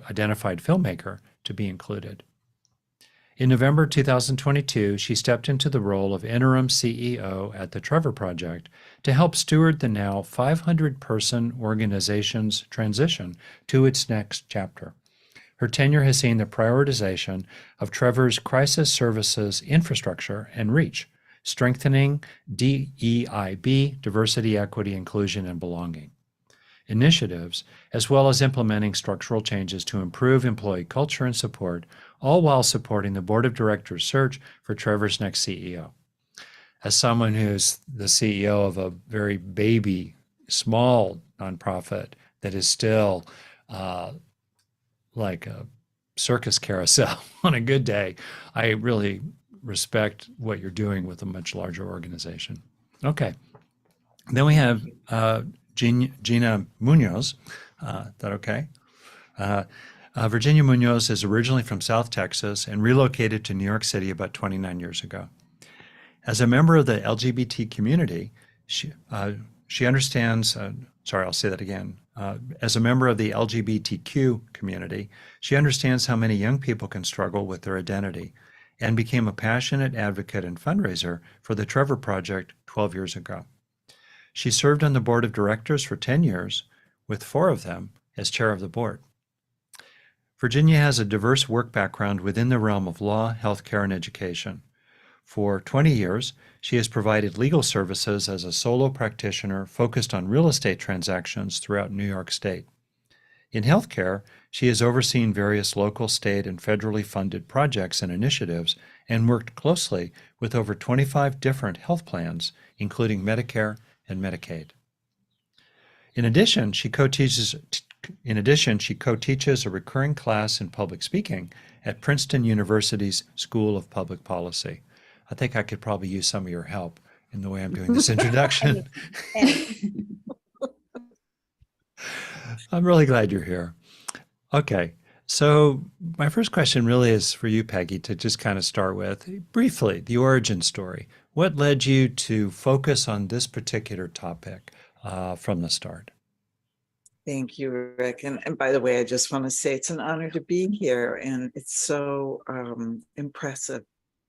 identified filmmaker to be included. In November 2022, she stepped into the role of interim CEO at the Trevor Project to help steward the now 500-person organization's transition to its next chapter. Her tenure has seen the prioritization of Trevor's crisis services infrastructure and reach, strengthening DEIB, diversity, equity, inclusion, and belonging initiatives, as well as implementing structural changes to improve employee culture and support, all while supporting the board of directors' search for Trevor's next CEO. As someone who's the CEO of a very baby, small nonprofit that is still like a circus carousel on a good day, I really respect what you're doing with a much larger organization. Okay. Then we have Gina Muñoz. Is that okay? Virginia Muñoz is originally from South Texas and relocated to New York City about 29 years ago. As a member of the LGBT community, she understands, I'll say that again. As a member of the LGBTQ community, she understands how many young people can struggle with their identity and became a passionate advocate and fundraiser for the Trevor Project 12 years ago. She served on the board of directors for 10 years, with 4 of them as chair of the board. Virginia has a diverse work background within the realm of law, healthcare, and education. For 20 years, she has provided legal services as a solo practitioner focused on real estate transactions throughout New York State. In healthcare, she has overseen various local, state, and federally funded projects and initiatives and worked closely with over 25 different health plans, including Medicare and Medicaid. In addition, she co-teaches a recurring class in public speaking at Princeton University's School of Public Policy. I think I could probably use some of your help in the way I'm doing this introduction. I'm really glad you're here. Okay, so my first question really is for you, Peggy, to just kind of start with, briefly, the origin story. What led you to focus on this particular topic from the start? Thank you, Rick. And by the way, I just want to say it's an honor to be here. And it's so impressive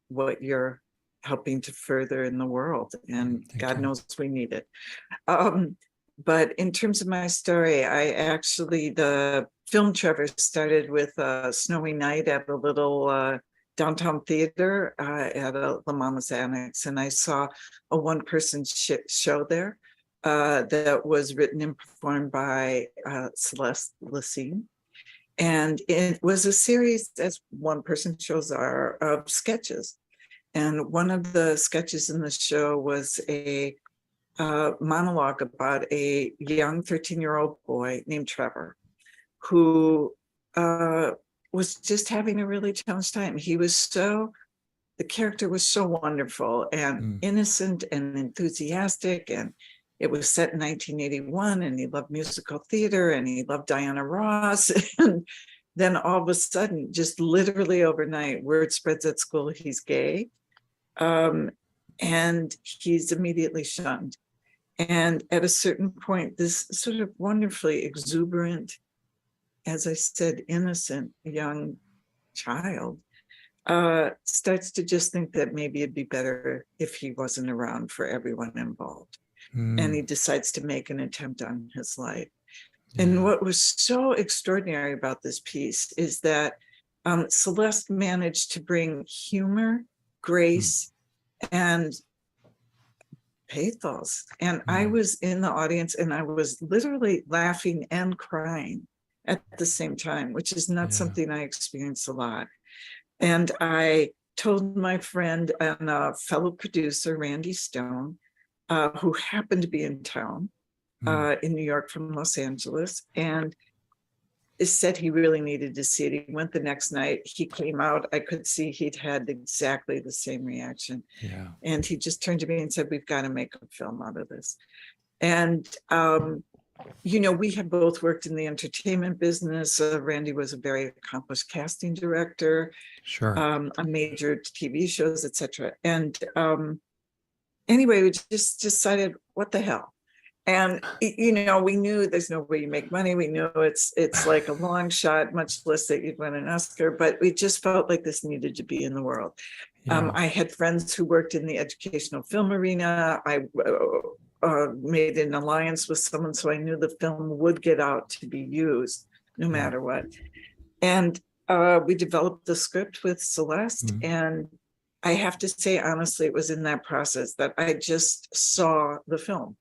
what you're helping to further in the world. And God knows we need it. But in terms of my story, the film Trevor started with a snowy night at a little downtown theater at La Mama's Annex. And I saw a one-person show there that was written and performed by Celeste Lacine. And it was a series, as one-person shows are, of sketches. And one of the sketches in the show was a monologue about a young 13-year-old boy named Trevor, who was just having a really challenged time. The character was so wonderful and innocent and enthusiastic, and it was set in 1981, and he loved musical theater, and he loved Diana Ross. And then all of a sudden, just literally overnight, word spreads at school he's gay, and he's immediately shunned. And at a certain point, this sort of wonderfully exuberant, as I said, innocent young child starts to just think that maybe it'd be better if he wasn't around for everyone involved. And he decides to make an attempt on his life. Yeah. And what was so extraordinary about this piece is that Celeste managed to bring humor, grace, and pathos. And I was in the audience and I was literally laughing and crying at the same time, which is not something I experience a lot. And I told my friend and fellow producer, Randy Stone, who happened to be in town in New York from Los Angeles, and said he really needed to see it. He went the next night. He came out. I could see he'd had exactly the same reaction. Yeah. And he just turned to me and said, "We've got to make a film out of this." And, we have both worked in the entertainment business. Randy was a very accomplished casting director, on major TV shows, etc. And anyway, we just decided, what the hell? And we knew there's no way you make money. We knew it's like a long shot, much less that you'd win an Oscar, but we just felt like this needed to be in the world. Yeah. I had friends who worked in the educational film arena. I made an alliance with someone, so I knew the film would get out to be used no matter what. And we developed the script with Celeste. And I have to say, honestly, it was in that process that I just saw the film,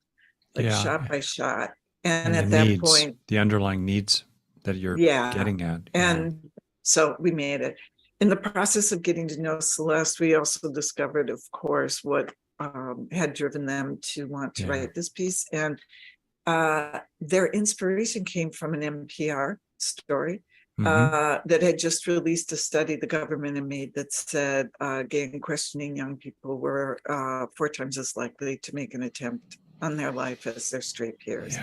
like shot by shot. And at that point, the underlying needs that you're getting at. And so we made it. In the process of getting to know Celeste, we also discovered, of course, what had driven them to want to write this piece. And their inspiration came from an NPR story that had just released a study the government had made that said gay and questioning young people were 4 times as likely to make an attempt on their life as their straight peers.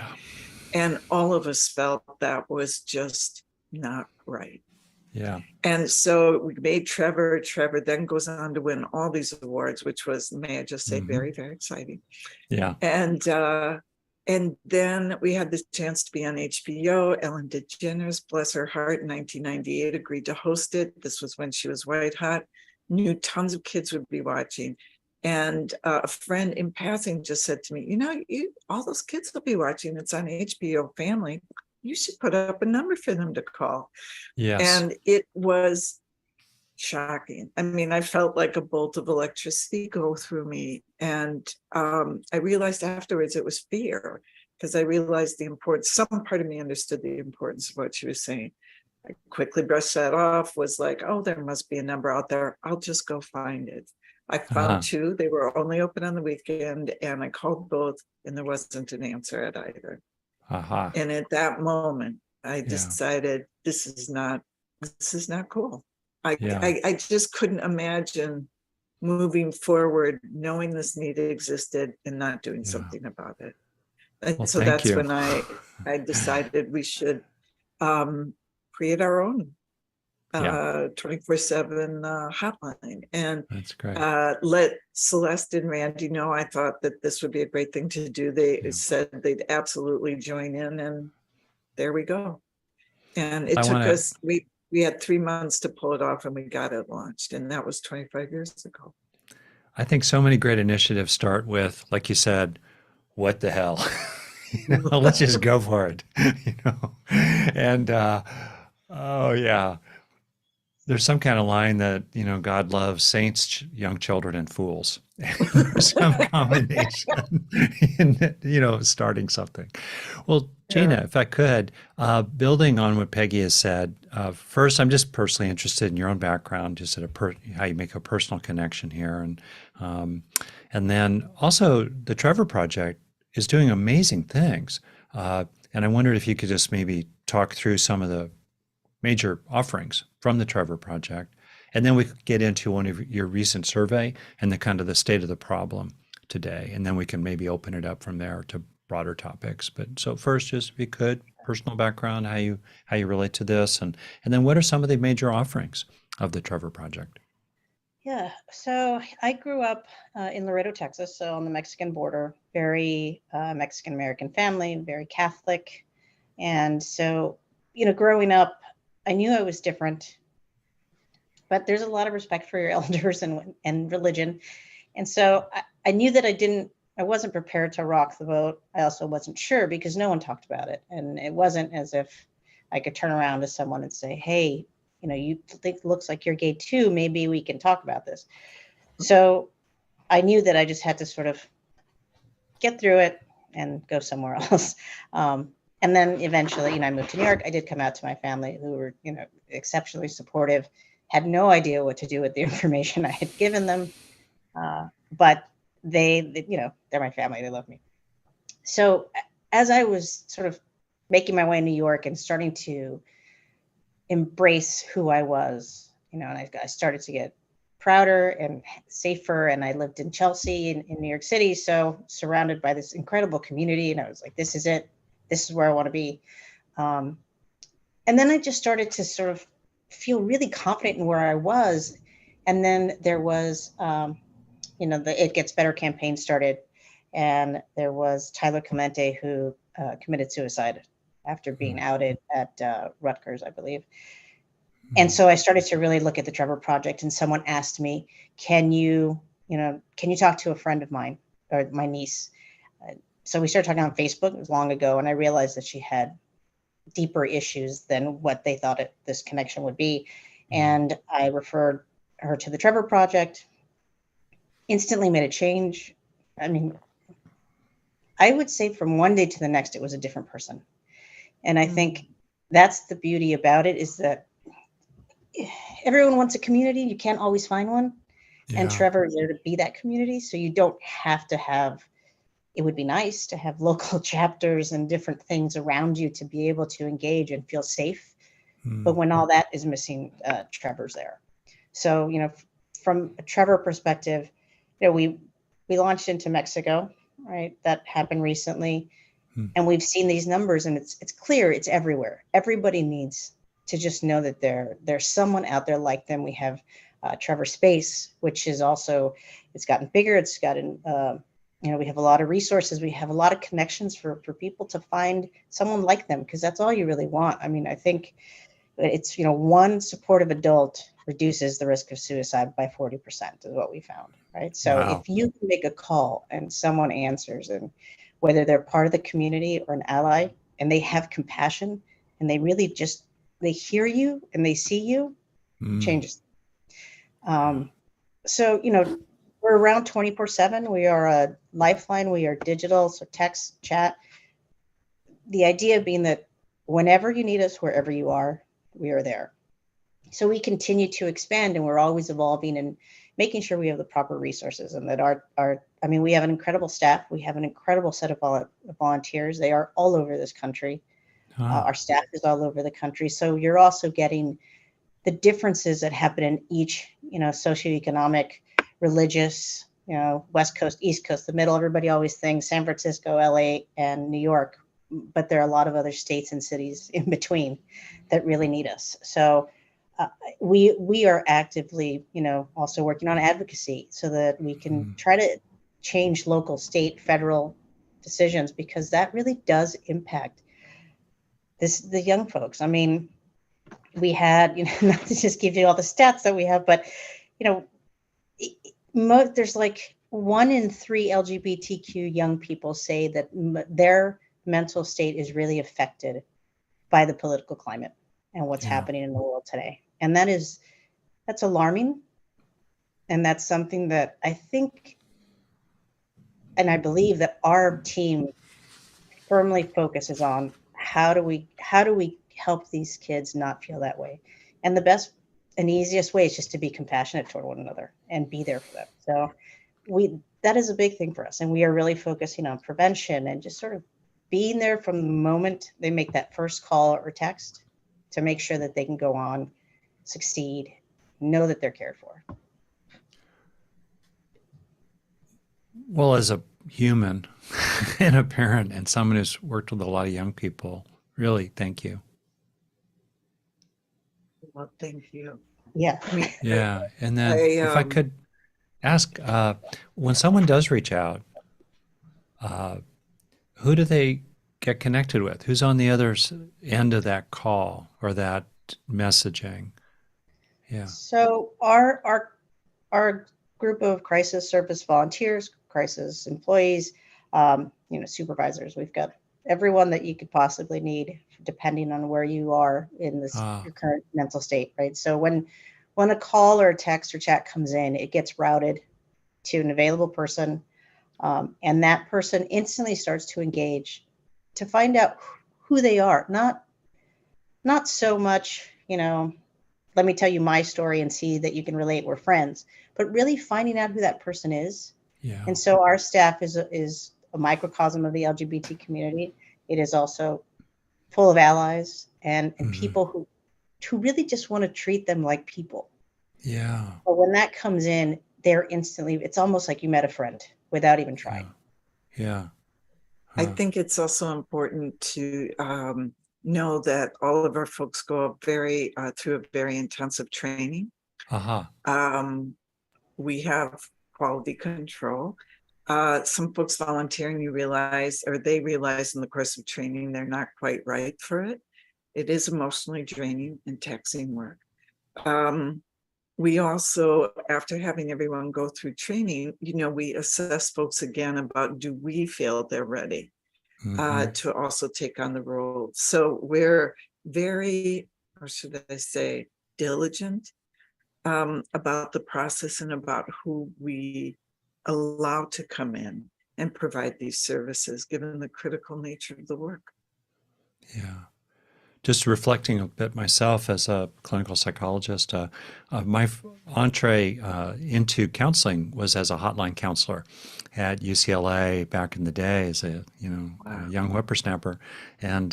And all of us felt that was just not right. And so we made Trevor. Trevor then goes on to win all these awards, which was, may I just say, very, very exciting. And then we had the chance to be on HBO. Ellen DeGeneres, bless her heart, in 1998 agreed to host it. This was when she was white hot. Knew tons of kids would be watching. And a friend in passing just said to me, all those kids will be watching. It's on HBO Family. You should put up a number for them to call. And it was shocking. I mean, I felt like a bolt of electricity go through me. And I realized afterwards it was fear, because I realized the importance. Some part of me understood the importance of what she was saying. I quickly brushed that off, was like, oh, there must be a number out there. I'll just go find it. I found 2. They were only open on the weekend, and I called both, and there wasn't an answer at either. And at that moment, I decided this is not cool. I just couldn't imagine moving forward, knowing this need existed and not doing something about it. And so that's when I decided we should create our own 24/7 hotline, and let Celeste and Randy know. I thought that this would be a great thing to do. They said they'd absolutely join in, and there we go. And it took us, we had 3 months to pull it off, and we got it launched, and that was 25 years ago. I think so many great initiatives start with, like you said, what the hell? Let's just go for it. And there's some kind of line that, God loves saints, young children, and fools. There's some combination in, starting something. Well, Gina, if I could, building on what Peggy has said, first, I'm just personally interested in your own background, just at how you make a personal connection here. And then also the Trevor Project is doing amazing things. And I wondered if you could just maybe talk through some of the major offerings from the Trevor Project. And then we could get into one of your recent survey and the kind of the state of the problem today. And then we can maybe open it up from there to broader topics. But so first, just if you could, personal background, how you relate to this, and then what are some of the major offerings of the Trevor Project? Yeah, so I grew up in Laredo, Texas, so on the Mexican border, very Mexican-American family, very Catholic. And so, growing up, I knew I was different, but there's a lot of respect for your elders and religion. And so I knew that I wasn't prepared to rock the boat. I also wasn't sure because no one talked about it. And it wasn't as if I could turn around to someone and say, hey, you think it looks like you're gay too. Maybe we can talk about this. So I knew that I just had to sort of get through it and go somewhere else. And then eventually, I moved to New York. I did come out to my family, who were, exceptionally supportive, had no idea what to do with the information I had given them. But they, they're my family. They love me. So as I was sort of making my way in New York and starting to embrace who I was, and I started to get prouder and safer. And I lived in Chelsea in New York City. So surrounded by this incredible community. And I was like, this is it. This is where I want to be. And then I just started to sort of feel really confident in where I was. And then there was, the It Gets Better campaign started. and there was Tyler Clemente who committed suicide after being outed at Rutgers, I believe. And so I started to really look at the Trevor Project, and someone asked me, can you talk to a friend of mine or my niece? So we started talking on Facebook. It was long ago, and I realized that she had deeper issues than what they thought this connection would be. And I referred her to the Trevor Project, instantly made a change. I mean, I would say from one day to the next, it was a different person. And I think that's the beauty about it, is that everyone wants a community. You can't always find one. Yeah. And Trevor is there to be that community. So you don't have to have, it would be nice to have local chapters and different things around you to be able to engage and feel safe. But when all that is missing, Trevor's there. So, from a Trevor perspective, we launched into Mexico, right? That happened recently. And we've seen these numbers, and it's clear, it's everywhere. Everybody needs to just know that there's someone out there like them. We have Trevor Space, which is also, it's gotten bigger. It's gotten, we have a lot of resources. We have a lot of connections for people to find someone like them, because that's all you really want. I mean, I think it's, one supportive adult reduces the risk of suicide by 40% is what we found, right? So Wow. if you can make a call and someone answers, and whether they're part of the community or an ally, and they have compassion, and they really just, they hear you and they see you, changes. So, we're around 24/7. We are a lifeline. We are digital, so text, chat. The idea being that whenever you need us, wherever you are, we are there. So we continue to expand, and we're always evolving and making sure we have the proper resources, and that we have an incredible staff. We have an incredible set of volunteers. They are all over this country. Our staff is all over the country. So you're also getting the differences that happen in each, socioeconomic, religious, West Coast, East Coast, the middle. Everybody always thinks San Francisco, LA, and New York, but there are a lot of other states and cities in between that really need us. So we are actively, also working on advocacy so that we can try to change local, state, federal decisions, because that really does impact the young folks. I mean, we had, not to just give you all the stats that we have, but, there's like 1 in 3 LGBTQ young people say that their mental state is really affected by the political climate and what's happening in the world today. And that's alarming. And that's something that I think, and I believe that our team firmly focuses on. How do we help these kids not feel that way? And the best and easiest way is just to be compassionate toward one another and be there for them. So that is a big thing for us. And we are really focusing on prevention and just sort of being there from the moment they make that first call or text, to make sure that they can go on, succeed, know that they're cared for. Well, as a human and a parent and someone who's worked with a lot of young people, really, thank you. Well, thank you. Yeah. Yeah. And then if I I could ask, when someone does reach out, who do they get connected with? Who's on the other end of that call or that messaging? Yeah. So our group of crisis service volunteers, crisis employees, supervisors, we've got everyone that you could possibly need, depending on where you are in this your current mental state, right? So when a call or a text or chat comes in, it gets routed to an available person, and that person instantly starts to engage to find out who they are. Not so much, let me tell you my story and see that you can relate, we're friends, but really finding out who that person is. Yeah. And so our staff is a microcosm of the LGBT community. It is also full of allies and people who really just want to treat them like people. Yeah. But when that comes in, they're instantly, it's almost like you met a friend without even trying. Yeah. I think it's also important to know that all of our folks go through a very intensive training. We have quality control. Some folks volunteer and you realize, or they realize in the course of training, they're not quite right for it. It is emotionally draining and taxing work. We also, after having everyone go through training, we assess folks again about, do we feel they're ready to also take on the role? So we're very, or should I say, diligent about the process and about who we allow to come in and provide these services, given the critical nature of the work. Yeah. Just reflecting a bit myself as a clinical psychologist, my entree into counseling was as a hotline counselor at UCLA back in the day as a young whippersnapper, and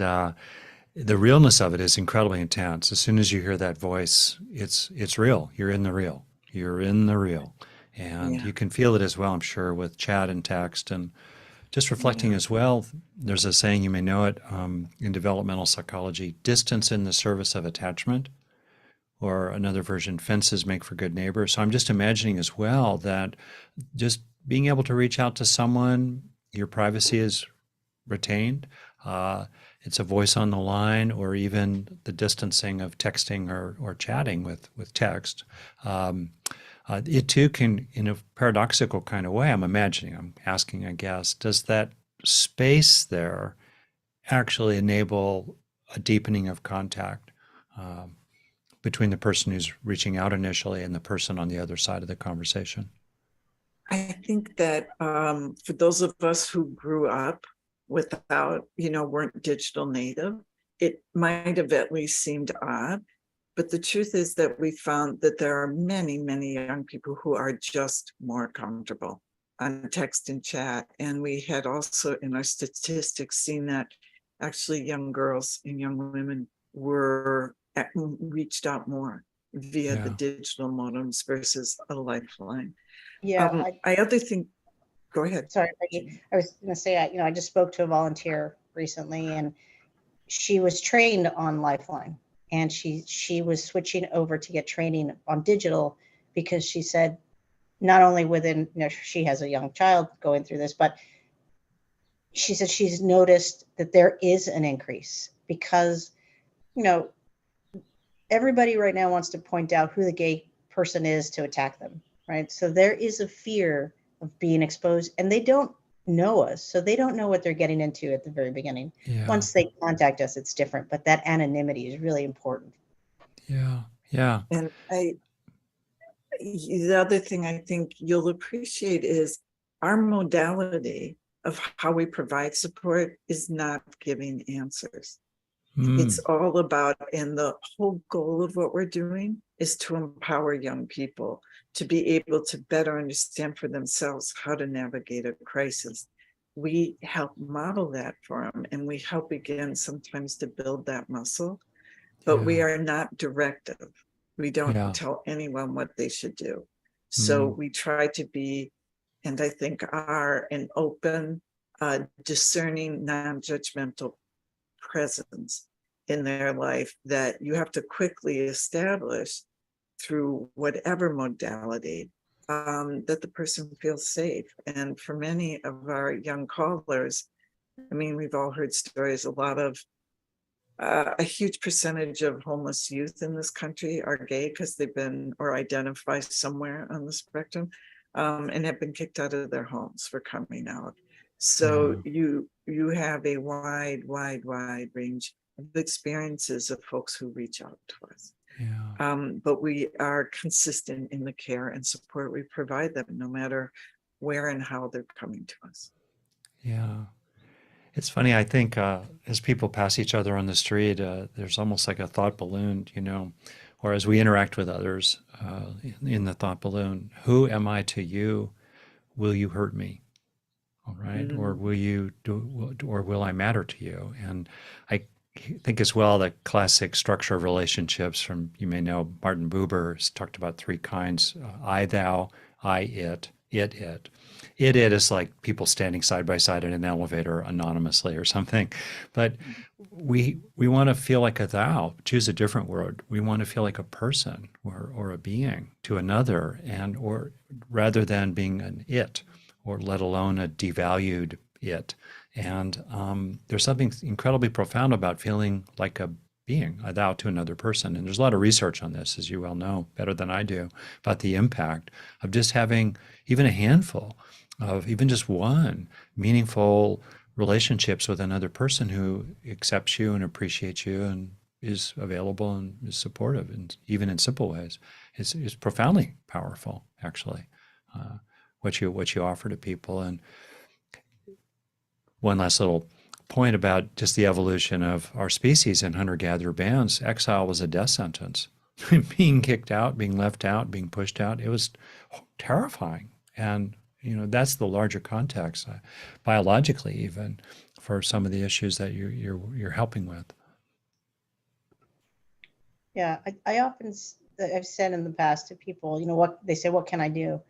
the realness of it is incredibly intense. As soon as you hear that voice, it's real. You're in the real. You're in the real, and you can feel it as well. I'm sure with chat and text and. Just reflecting as well, there's a saying, you may know it, in developmental psychology, distance in the service of attachment, or another version, fences make for good neighbors. So I'm just imagining as well that just being able to reach out to someone, your privacy is retained. It's a voice on the line, or even the distancing of texting or chatting with text. It too can, in a paradoxical kind of way, I'm asking, I guess, does that space there actually enable a deepening of contact between the person who's reaching out initially and the person on the other side of the conversation? I think that for those of us who grew up without, weren't digital native, it might have at least seemed odd. But the truth is that we found that there are many, many young people who are just more comfortable on text and chat. And we had also in our statistics seen that actually young girls and young women were reached out more via the digital modems versus a lifeline. Yeah. I other think, go ahead. Sorry, Peggy. I was going to say, I just spoke to a volunteer recently, and she was trained on Lifeline. And she was switching over to get training on digital because she said, not only within, she has a young child going through this, but she said she's noticed that there is an increase because, everybody right now wants to point out who the gay person is to attack them, right? So there is a fear of being exposed, and they don't know us, so they don't know what they're getting into at the very beginning. Once they contact us, it's different, but that anonymity is really important. And the other thing I think you'll appreciate is our modality of how we provide support is not giving answers. It's all about, and the whole goal of what we're doing is to empower young people to be able to better understand for themselves how to navigate a crisis. We help model that for them, and we help again sometimes to build that muscle, but we are not directive. We don't tell anyone what they should do. So we try to be, and I think are, an open, discerning, non-judgmental presence in their life that you have to quickly establish through whatever modality, that the person feels safe. And for many of our young callers, we've all heard stories, a huge percentage of homeless youth in this country are gay because they've been or identify somewhere on the spectrum, and have been kicked out of their homes for coming out. So you have a wide range of experiences of folks who reach out to us. But we are consistent in the care and support we provide them, no matter where and how they're coming to us. It's funny, I think as people pass each other on the street, there's almost like a thought balloon, or as we interact with others in the thought balloon, who am I to you? Will you hurt me? All right. Or will you do, or will I matter to you? And I think as well, the classic structure of relationships from, you may know, Martin Buber has talked about three kinds, I, thou, I, it. It is like people standing side by side in an elevator anonymously or something. But we want to feel like a thou, choose a different word. We want to feel like a person or a being to another, or rather than being an it or let alone a devalued it. And there's something incredibly profound about feeling like a being, a thou to another person. And there's a lot of research on this, as you well know, better than I do, about the impact of just having even a handful of even just one meaningful relationships with another person who accepts you and appreciates you and is available and is supportive, and even in simple ways, is profoundly powerful, actually, what you offer to people. And one last little point about just the evolution of our species in hunter-gatherer bands. Exile was a death sentence. Being kicked out, being left out, being pushed out, it was terrifying. And that's the larger context, biologically even, for some of the issues that you're helping with. Yeah, I often, I've said in the past to people, what they say, what can I do?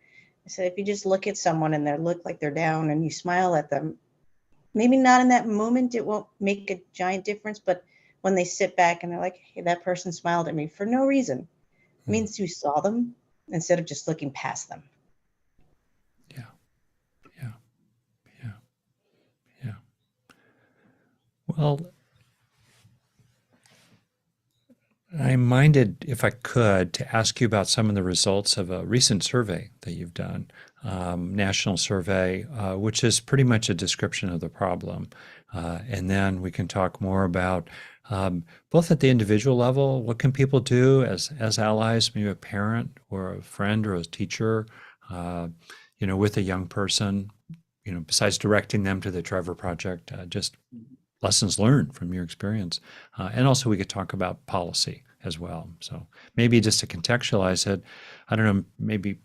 I said, if you just look at someone and they look like they're down and you smile at them, maybe not in that moment, it won't make a giant difference, but when they sit back and they're like, hey, that person smiled at me for no reason, it means you saw them instead of just looking past them. Yeah. Well, I'm minded, if I could, to ask you about some of the results of a recent survey that you've done, national survey, which is pretty much a description of the problem. And then we can talk more about both at the individual level, what can people do as allies, maybe a parent or a friend or a teacher, with a young person, besides directing them to the Trevor Project, just lessons learned from your experience. And also we could talk about policy as well. So maybe just to contextualize it, I don't know, maybe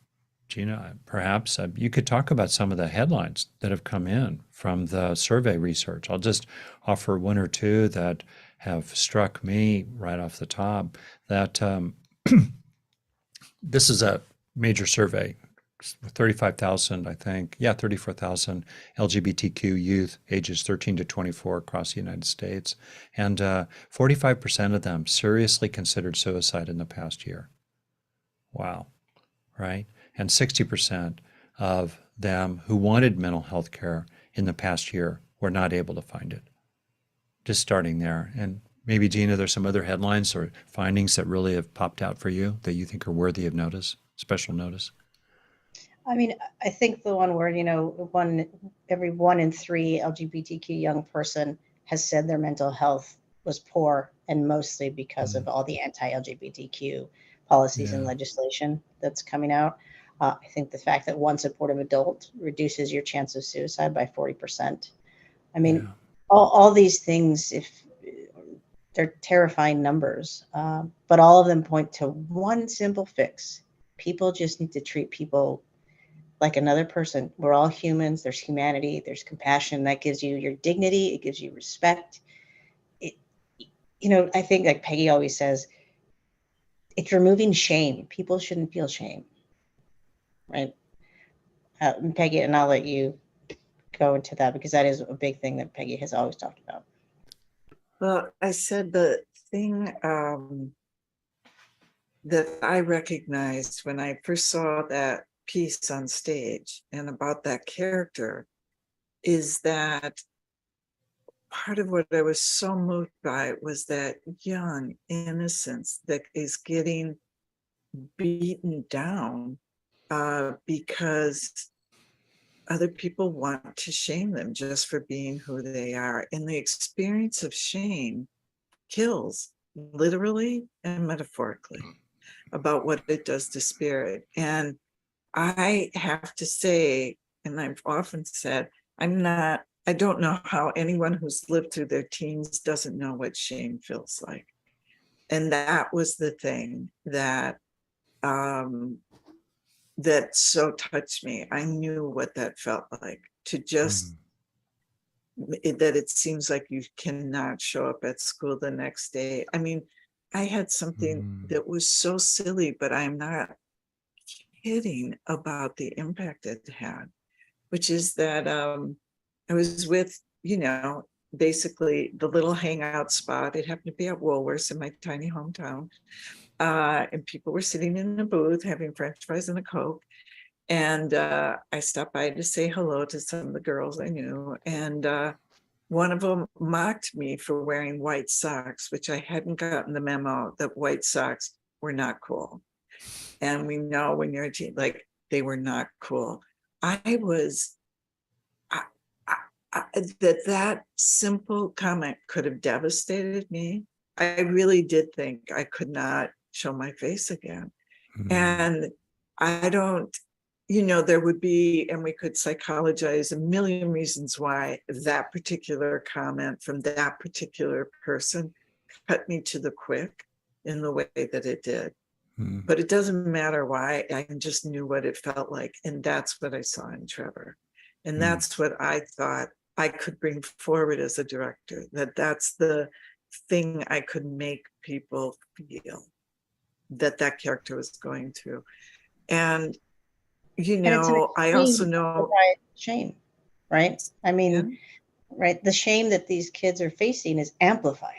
Gina, perhaps you could talk about some of the headlines that have come in from the survey research. I'll just offer one or two that have struck me right off the top, that this is a major survey, 35,000, I think. Yeah, 34,000 LGBTQ youth ages 13 to 24 across the United States. And 45% of them seriously considered suicide in the past year. Wow, right? And 60% of them who wanted mental health care in the past year were not able to find it. Just starting there. And maybe, Gina, there's some other headlines or findings that really have popped out for you that you think are worthy of notice, special notice. I mean, I think the one word, every 1 in 3 LGBTQ young person has said their mental health was poor, and mostly because of all the anti-LGBTQ policies and legislation that's coming out. I think the fact that one supportive adult reduces your chance of suicide by 40%. I mean, all these things, if they're terrifying numbers, but all of them point to one simple fix. People just need to treat people like another person. We're all humans. There's humanity. There's compassion. That gives you your dignity. It gives you respect. I think, like Peggy always says, it's removing shame. People shouldn't feel shame, right? Peggy, and I'll let you go into that because that is a big thing that Peggy has always talked about. Well, I said the thing that I recognized when I first saw that piece on stage and about that character is that part of what I was so moved by was that young innocence that is getting beaten down because other people want to shame them just for being who they are. And the experience of shame kills, literally and metaphorically, about what it does to spirit. And I have to say, and I've often said, I don't know how anyone who's lived through their teens doesn't know what shame feels like. And that was the thing that that so touched me. I knew what that felt like, to just that it seems like you cannot show up at school the next day. I mean, I had something that was so silly, but I'm not kidding about the impact it had, which is that I was with, basically the little hangout spot. It happened to be at Woolworths in my tiny hometown. And people were sitting in a booth having French fries and a Coke. And I stopped by to say hello to some of the girls I knew. And one of them mocked me for wearing white socks, which I hadn't gotten the memo that white socks were not cool. And we know when you're a teen, like they were not cool. I was, that simple comment could have devastated me. I really did think I could not show my face again. And I don't, there would be, and we could psychologize a million reasons why that particular comment from that particular person cut me to the quick in the way that it did. But it doesn't matter why. I just knew what it felt like. And that's what I saw in Trevor. And that's what I thought I could bring forward as a director, that's the thing I could make people feel that character was going through. And I also know shame, right? I mean, right, the shame that these kids are facing is amplified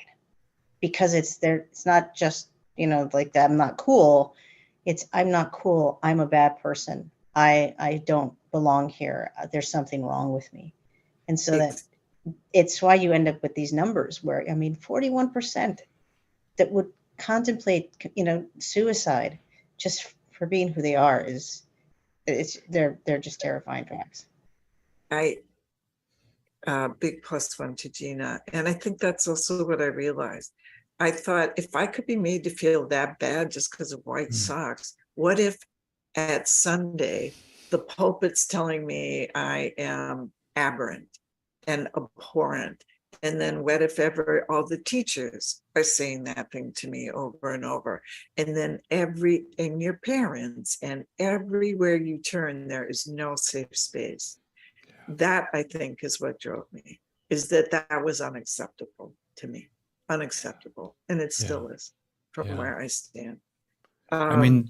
because it's not just, like that I'm not cool. It's I'm not cool. I'm a bad person. I don't belong here. There's something wrong with me. And so it's why you end up with these numbers where, 41% that would contemplate, suicide just for being who they are they're just terrifying facts. Big plus one to Gina. And I think that's also what I realized. I thought if I could be made to feel that bad just because of white socks, what if at Sunday, the pulpit's telling me I am aberrant and abhorrent? And then what if ever all the teachers are saying that thing to me over and over? And then and your parents, and everywhere you turn, there is no safe space. That, I think, is what drove me, is that was unacceptable to me. Unacceptable. And it still is from where I stand.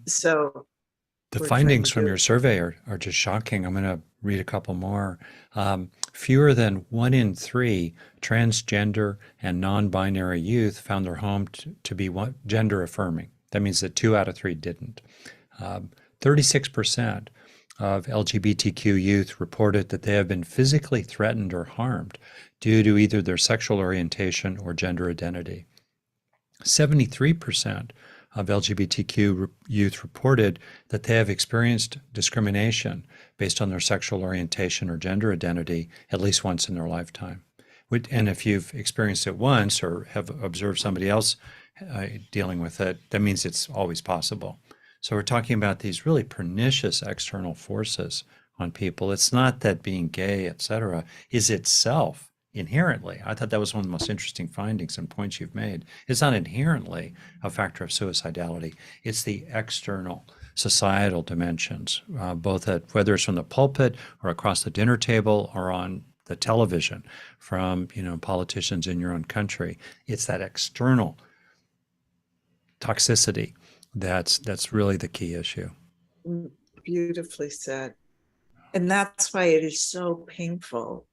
So the findings from your survey are just shocking. I'm going to read a couple more. Fewer than 1 in 3 transgender and non-binary youth found their home to be gender affirming. That means that 2 out of 3 didn't. 36% of LGBTQ youth reported that they have been physically threatened or harmed due to either their sexual orientation or gender identity. 73% of LGBTQ youth reported that they have experienced discrimination based on their sexual orientation or gender identity at least once in their lifetime. And if you've experienced it once or have observed somebody else dealing with it, that means it's always possible. So we're talking about these really pernicious external forces on people. It's not that being gay, et cetera, is itself inherently, I thought that was one of the most interesting findings and points you've made. It's not inherently a factor of suicidality. It's the external societal dimensions, both at whether it's from the pulpit or across the dinner table or on the television from politicians in your own country. It's that external toxicity that's really the key issue. Beautifully said. And that's why it is so painful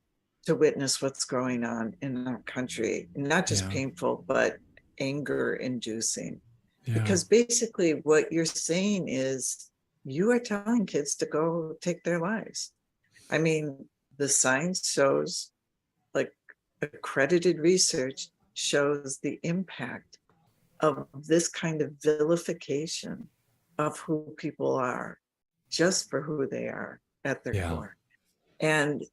to witness what's going on in our country. Not just painful, but anger inducing. Because basically what you're saying is you are telling kids to go take their lives. I mean, the science shows, like accredited research shows the impact of this kind of vilification of who people are, just for who they are at their core. And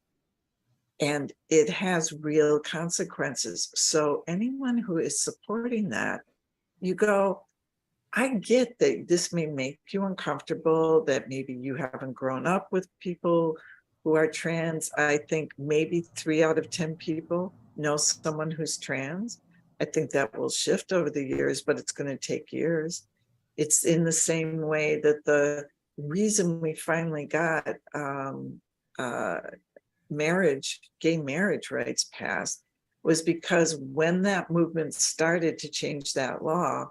it has real consequences. So anyone who is supporting that, you go, I get that this may make you uncomfortable, that maybe you haven't grown up with people who are trans. I think maybe 3 out of 10 people know someone who's trans. I think that will shift over the years, but it's going to take years. It's in the same way that the reason we finally got gay marriage rights passed was because when that movement started to change that law,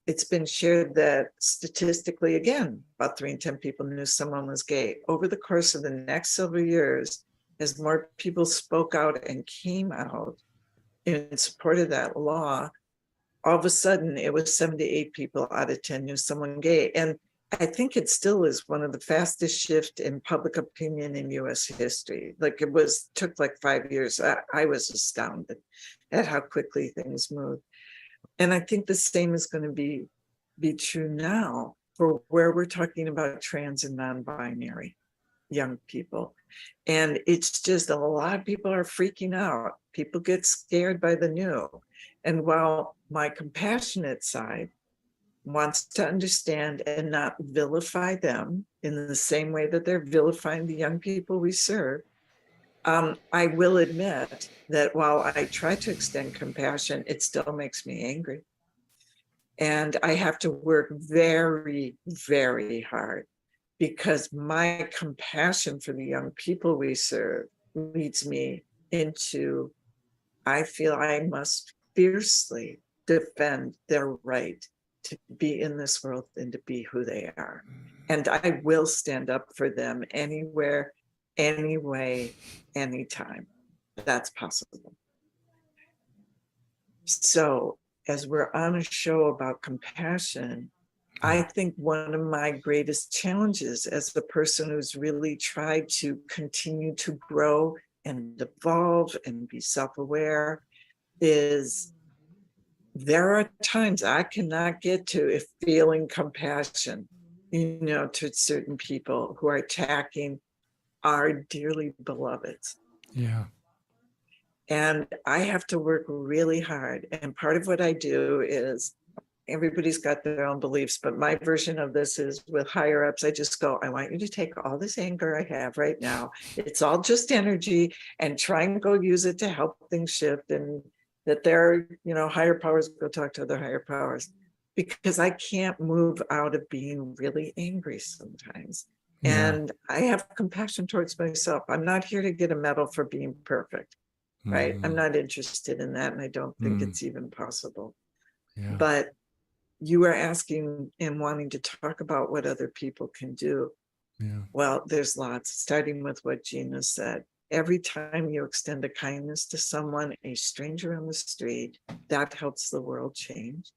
it's been shared that statistically, again, about 3 in 10 people knew someone was gay. Over the course of the next several years, as more people spoke out and came out in support of that law, all of a sudden it was 7 to 8 people out of 10 knew someone gay. And I think it still is one of the fastest shift in public opinion in US history. Like took like 5 years. I was astounded at how quickly things move. And I think the same is going to be true now for where we're talking about trans and non-binary young people. And it's just a lot of people are freaking out. People get scared by the new. And while my compassionate side wants to understand and not vilify them in the same way that they're vilifying the young people we serve, I will admit that while I try to extend compassion, it still makes me angry. And I have to work very, very hard because my compassion for the young people we serve leads me into, I feel I must fiercely defend their right to be in this world and to be who they are. And I will stand up for them anywhere, any way, anytime that's possible. So as we're on a show about compassion, I think one of my greatest challenges as a person who's really tried to continue to grow and evolve and be self-aware is there are times I cannot get to if feeling compassion, to certain people who are attacking our dearly beloveds. Yeah. And I have to work really hard. And part of what I do is everybody's got their own beliefs, but my version of this is with higher ups. I just go, I want you to take all this anger I have right now. It's all just energy, and try and go use it to help things shift, and that there are, higher powers, go talk to other higher powers, because I can't move out of being really angry sometimes. Yeah. And I have compassion towards myself. I'm not here to get a medal for being perfect, right? I'm not interested in that. And I don't think it's even possible. Yeah. But you were asking and wanting to talk about what other people can do. Yeah. Well, there's lots, starting with what Gina said. Every time you extend a kindness to someone, a stranger on the street, that helps the world change.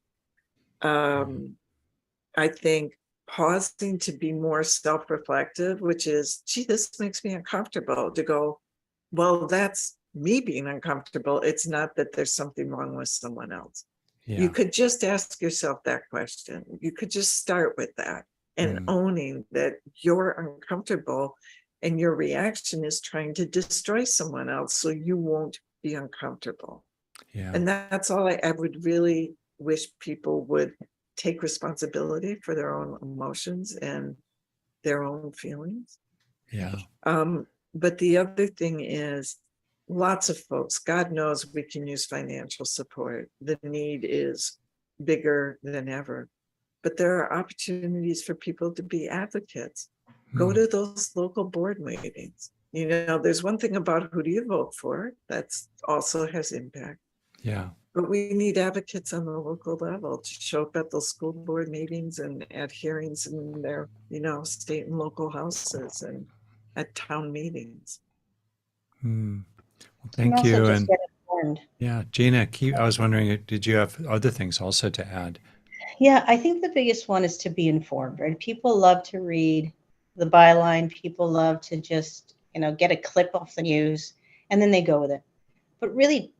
I think pausing to be more self-reflective, which is, gee, this makes me uncomfortable, to go, well, that's me being uncomfortable. It's not that there's something wrong with someone else. Yeah. You could just ask yourself that question. You could just start with that and owning that you're uncomfortable and your reaction is trying to destroy someone else so you won't be uncomfortable. Yeah. And that's all I would really wish people would take responsibility for their own emotions and their own feelings. Yeah. But the other thing is, lots of folks, God knows we can use financial support. The need is bigger than ever. But there are opportunities for people to be advocates. Go to those local board meetings. There's one thing about who do you vote for, that's also has impact. Yeah. But we need advocates on the local level to show up at those school board meetings and at hearings in their, state and local houses and at town meetings. Well, And thank also you. just And get informed. yeah, Gina, I was wondering, did you have other things also to add? Yeah, I think the biggest one is to be informed, right? People love to read the byline. People love to just, get a clip off the news and then they go with it. But really,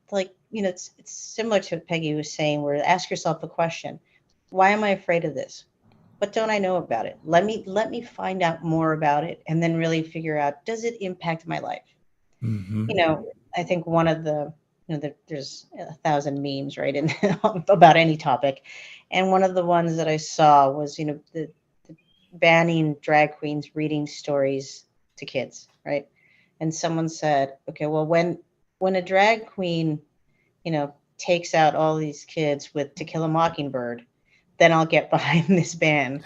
it's similar to what Peggy was saying, where ask yourself a question. Why am I afraid of this? What don't I know about it? Let me find out more about it and then really figure out, does it impact my life? I think one of the, there's 1,000 memes, right, in about any topic. And one of the ones that I saw was, the banning drag queens reading stories to kids, right? And someone said, okay, well, when a drag queen, takes out all these kids with To Kill a Mockingbird, then I'll get behind this ban.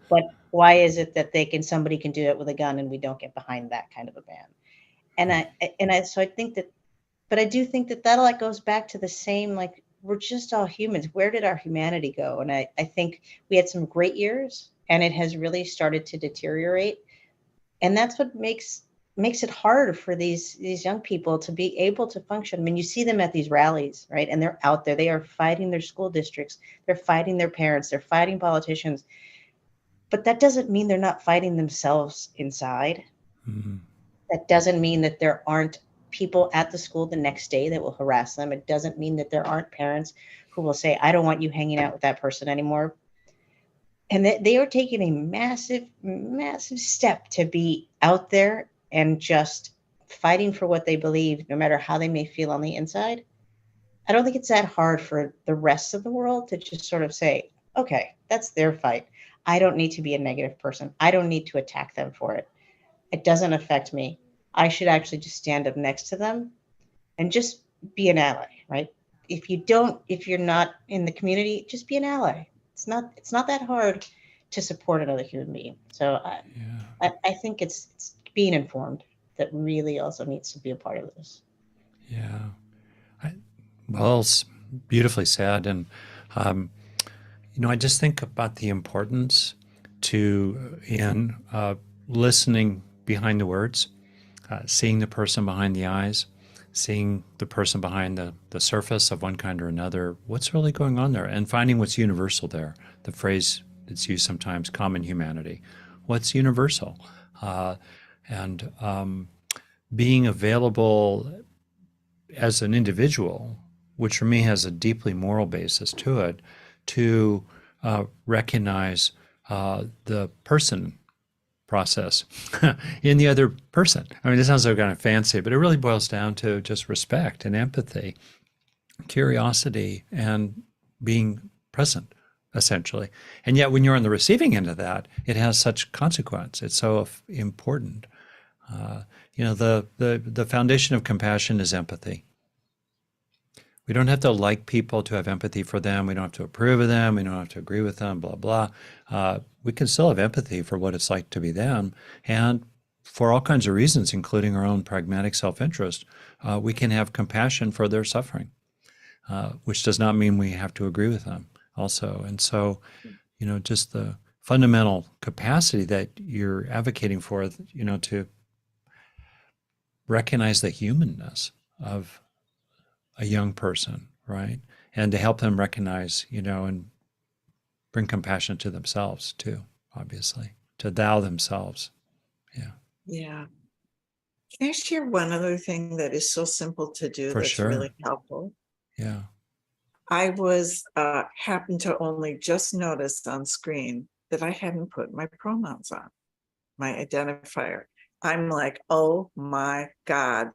But why is it that somebody can do it with a gun and we don't get behind that kind of a ban? So I think that, but I do think that all goes back to the same, we're just all humans. Where did our humanity go? And I think we had some great years and it has really started to deteriorate. And that's what makes it hard for these young people to be able to function. I mean, you see them at these rallies, right? And they're out there, they are fighting their school districts. They're fighting their parents. They're fighting politicians. but that doesn't mean they're not fighting themselves inside. Mm-hmm. That doesn't mean that there aren't people at the school the next day that will harass them. It doesn't mean that there aren't parents who will say, I don't want you hanging out with that person anymore. And that they are taking a massive, massive step to be out there and just fighting for what they believe, no matter how they may feel on the inside. I don't think it's that hard for the rest of the world to just sort of say, okay, that's their fight. I don't need to be a negative person. I don't need to attack them for it. It doesn't affect me. I should actually just stand up next to them and just be an ally, right? If you're not in the community, just be an ally. It's not that hard to support another human being. So I think it's being informed that really also needs to be a part of this. Yeah. Well, it's beautifully said. And, I just think about the importance in listening behind the words, seeing the person behind the eyes, seeing the person behind the surface of one kind or another, what's really going on there, and finding what's universal there. The phrase that's used sometimes, common humanity. What's universal? And being available as an individual, which for me has a deeply moral basis to it, to recognize the person process in the other person. I mean, it sounds so kind of fancy, but it really boils down to just respect and empathy, curiosity, and being present, essentially. And yet, when you're on the receiving end of that, it has such consequence. It's so important. The foundation of compassion is empathy. We don't have to like people to have empathy for them. We don't have to approve of them. We don't have to agree with them, blah, blah. We can still have empathy for what it's like to be them. And for all kinds of reasons, including our own pragmatic self-interest, we can have compassion for their suffering, which does not mean we have to agree with them also. And so, just the fundamental capacity that you're advocating for, to recognize the humanness of a young person, right? And to help them recognize, and bring compassion to themselves too, obviously, to thou themselves. Yeah. Yeah. Can I share one other thing that is so simple to do For that's sure. really helpful? Yeah. I was happened to only just notice on screen that I hadn't put my pronouns on, my identifier. I'm like, oh my God,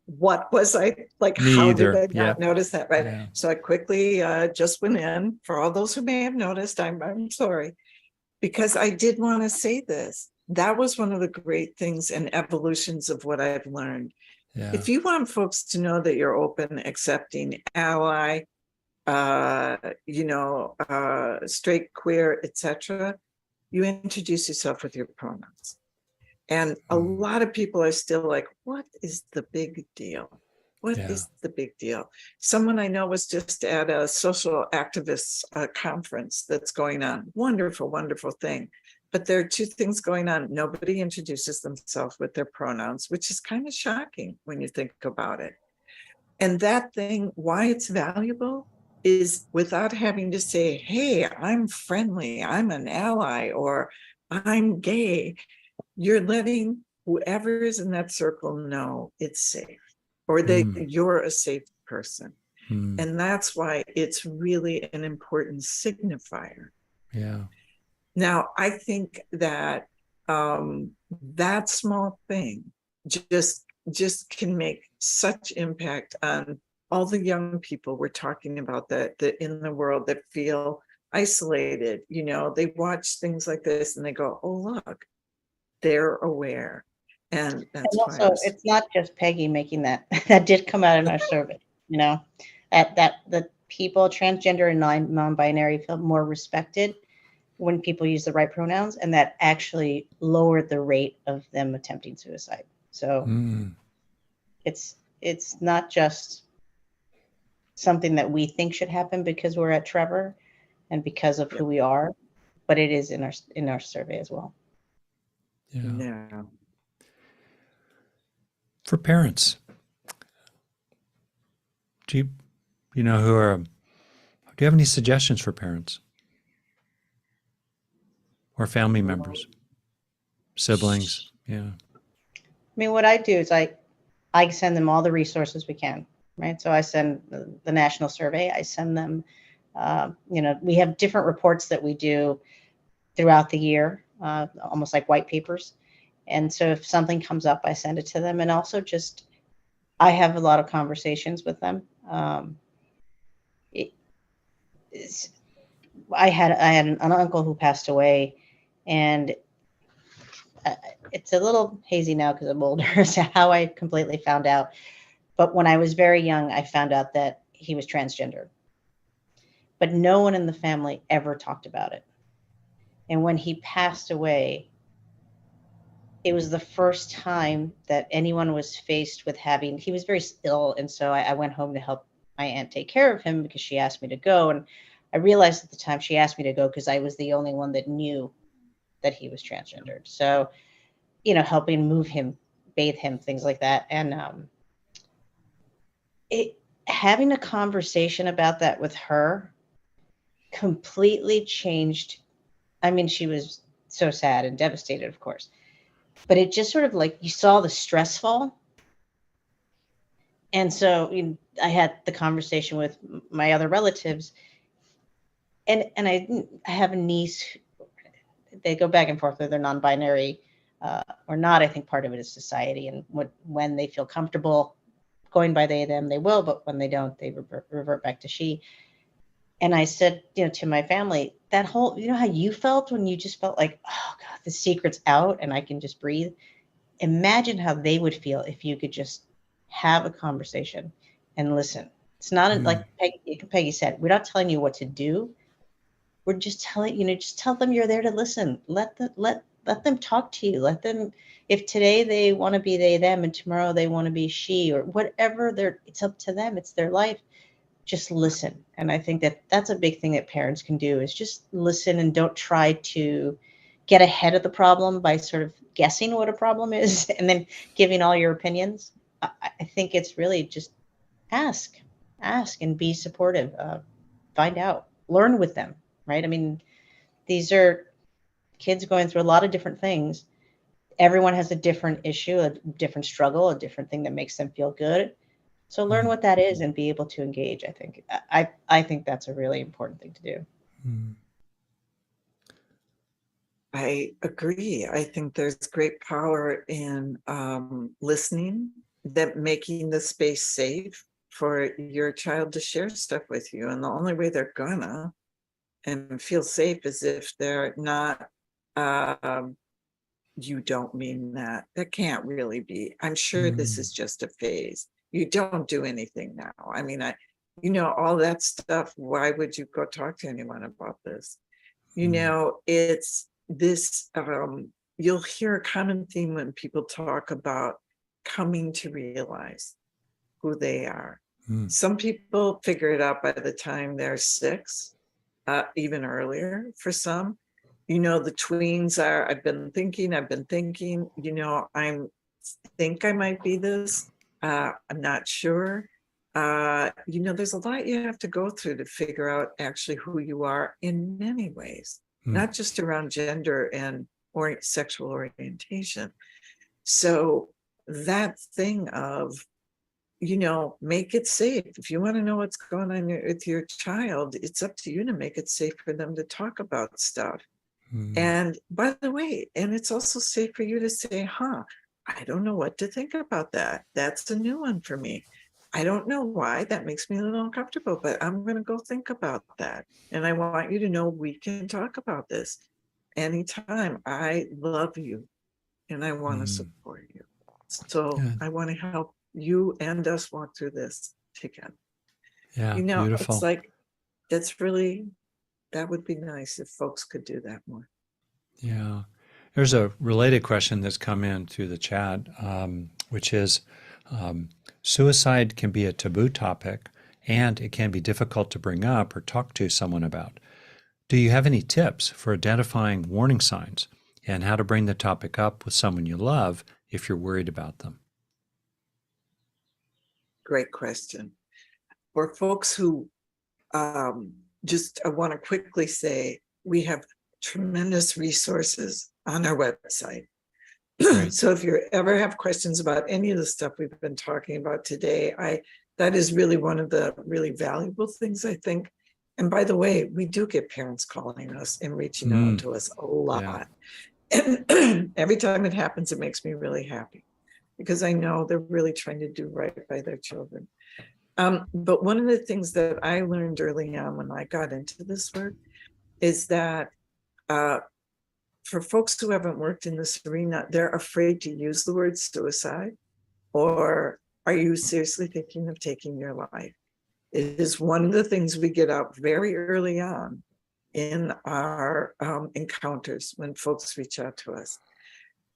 what was I like? Me how either. did I not notice that? Right. Yeah. So I quickly just went in. For all those who may have noticed, I'm sorry, because I did want to say this. That was one of the great things and evolutions of what I've learned. Yeah. If you want folks to know that you're open, accepting, ally, straight, queer, etc., you introduce yourself with your pronouns. And a lot of people are still like, what is the big deal? What is the big deal? Someone I know was just at a social activists conference that's going on. Wonderful, wonderful thing. But there are two things going on. Nobody introduces themselves with their pronouns, which is kind of shocking when you think about it. And that thing, why it's valuable, is without having to say, hey, I'm friendly, I'm an ally, or I'm gay. You're letting whoever is in that circle know it's safe, or that you're a safe person. And that's why it's really an important signifier. Yeah. Now, I think that that small thing just can make such impact on all the young people we're talking about that in the world that feel isolated. They watch things like this and they go, oh, look, they're aware. And that's and also, it's not just Peggy making that. That did come out in our survey, that the people, transgender and non-binary, feel more respected when people use the right pronouns, and that actually lowered the rate of them attempting suicide. So it's not just something that we think should happen because we're at Trevor and because of who we are, but it is in our survey as well. Yeah. For parents, do you have any suggestions for parents? or family members, siblings. Yeah. I mean, what I do is I send them all the resources we can, right? So I send the national survey. I send them, we have different reports that we do throughout the year, almost like white papers. And so if something comes up, I send it to them. And also just, I have a lot of conversations with them. I had an uncle who passed away, and it's a little hazy now because I'm older as to how I completely found out. But when I was very young, I found out that he was transgender. But no one in the family ever talked about it. And when he passed away, it was the first time that anyone was faced with he was very ill. And so I went home to help my aunt take care of him because she asked me to go. And I realized at the time she asked me to go because I was the only one that knew that he was transgendered. So, helping move him, bathe him, things like that. And having a conversation about that with her completely changed. I mean, she was so sad and devastated, of course, but it just sort of like you saw the stress fall. And so I had the conversation with my other relatives, and I have a niece. They go back and forth whether they're non-binary or not. I think part of it is society, and when they feel comfortable going by they, them, they will, but when they don't, they revert back to she. And I said, to my family, that whole, how you felt when you just felt like, oh God, the secret's out and I can just breathe. Imagine how they would feel if you could just have a conversation and listen. It's not like Peggy said, we're not telling you what to do. We're just telling, just tell them you're there to listen. Let them talk to you. Let them, if today they want to be they, them, and tomorrow they want to be she, or whatever it's up to them. It's their life. Just listen. And I think that that's a big thing that parents can do is just listen and don't try to get ahead of the problem by sort of guessing what a problem is and then giving all your opinions. I think it's really just ask and be supportive. Find out, learn with them, right? I mean, these are kids going through a lot of different things. Everyone has a different issue, a different struggle, a different thing that makes them feel good. So learn what that is and be able to engage. I think that's a really important thing to do. I agree. I think there's great power in listening, that making the space safe for your child to share stuff with you. And the only way they're gonna and feel safe is if they're not, you don't mean that. That can't really be. I'm sure this is just a phase. You don't do anything now. I mean, all that stuff. Why would you go talk to anyone about this? It's this, you'll hear a common theme when people talk about coming to realize who they are. Some people figure it out by the time they're 6, even earlier for some. The tweens are, I've been thinking, I think I might be this. I'm not sure. There's a lot you have to go through to figure out actually who you are in many ways, not just around gender and or sexual orientation. So that thing of, make it safe. If you want to know what's going on with your child, it's up to you to make it safe for them to talk about stuff. And by the way, and it's also safe for you to say, I don't know what to think about that. That's a new one for me. I don't know why. That makes me a little uncomfortable, but I'm going to go think about that. And I want you to know we can talk about this anytime. I love you and I want to support you. So I want to help you and us walk through this together. Yeah, beautiful. It's like, that's really, that would be nice if folks could do that more. Yeah. There's a related question that's come in through the chat, which is suicide can be a taboo topic and it can be difficult to bring up or talk to someone about. Do you have any tips for identifying warning signs and how to bring the topic up with someone you love if you're worried about them? Great question. For folks who I want to quickly say, we have tremendous resources on our website. Great. So if you ever have questions about any of the stuff we've been talking about today, that is really one of the really valuable things, I think. And by the way, we do get parents calling us and reaching out to us a lot. And every time it happens, it makes me really happy because I know they're really trying to do right by their children. But one of the things that I learned early on when I got into this work is that for folks who haven't worked in this arena, they're afraid to use the word suicide, or are you seriously thinking of taking your life? It is one of the things we get out very early on in our encounters when folks reach out to us.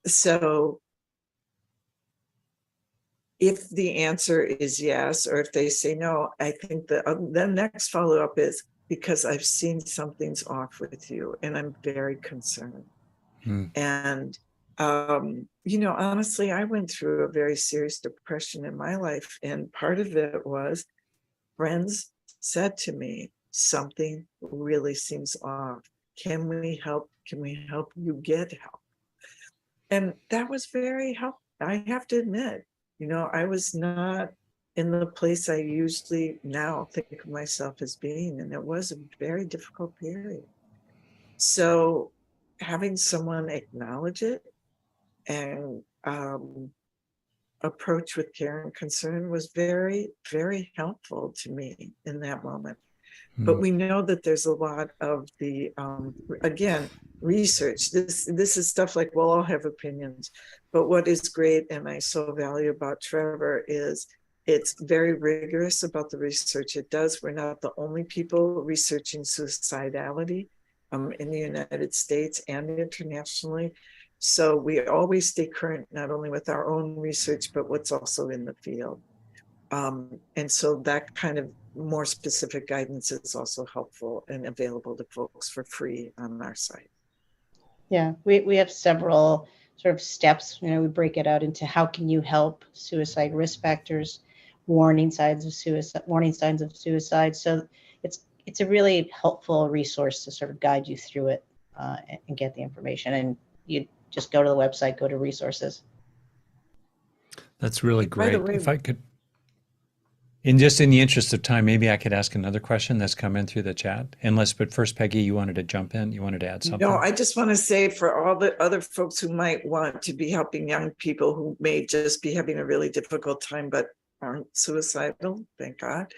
So if the answer is yes, or if they say no, I think the next follow-up is because I've seen something's off with you and I'm very concerned. And, honestly, I went through a very serious depression in my life. And part of it was friends said to me, something really seems off. Can we help? Can we help you get help? And that was very helpful. I have to admit, I was not in the place I usually now think of myself as being. And it was a very difficult period. So having someone acknowledge it and approach with care and concern was very, very helpful to me in that moment. But we know that there's a lot of the, again, research. This is stuff like, we'll all have opinions. But what is great and I so value about Trevor is it's very rigorous about the research it does. We're not the only people researching suicidality in the United States and internationally. So we always stay current, not only with our own research, but what's also in the field. And so that kind of more specific guidance is also helpful and available to folks for free on our site. Yeah, we have several sort of steps. We break it out into how can you help, suicide risk factors, warning signs of suicide. So it's a really helpful resource to sort of guide you through it and get the information. And you just go to the website, go to resources. That's really great. By the way, if I could, in the interest of time, maybe I could ask another question that's come in through the chat. But first, Peggy, you wanted to jump in? You wanted to add something? No, I just want to say for all the other folks who might want to be helping young people who may just be having a really difficult time but aren't suicidal, thank God.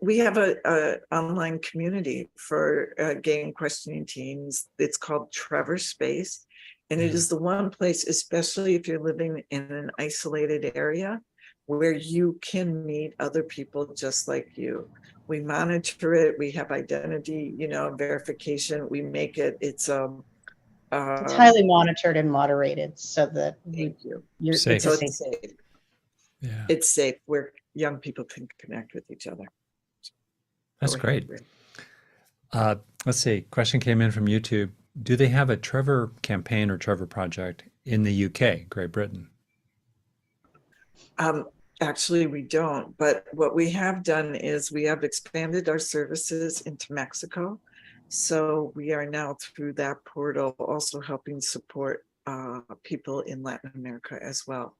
We have a online community for gay and questioning teens. It's called Trevor Space. And it is the one place, especially if you're living in an isolated area, where you can meet other people just like you. We monitor it. We have identity, verification. We make it. It's highly monitored and moderated so that you're safe. So it's safe. Yeah, it's safe where young people can connect with each other. That's great. Let's see. Question came in from YouTube. Do they have a Trevor campaign or Trevor Project in the UK, Great Britain? Actually, we don't. But what we have done is we have expanded our services into Mexico. So we are now through that portal also helping support people in Latin America as well.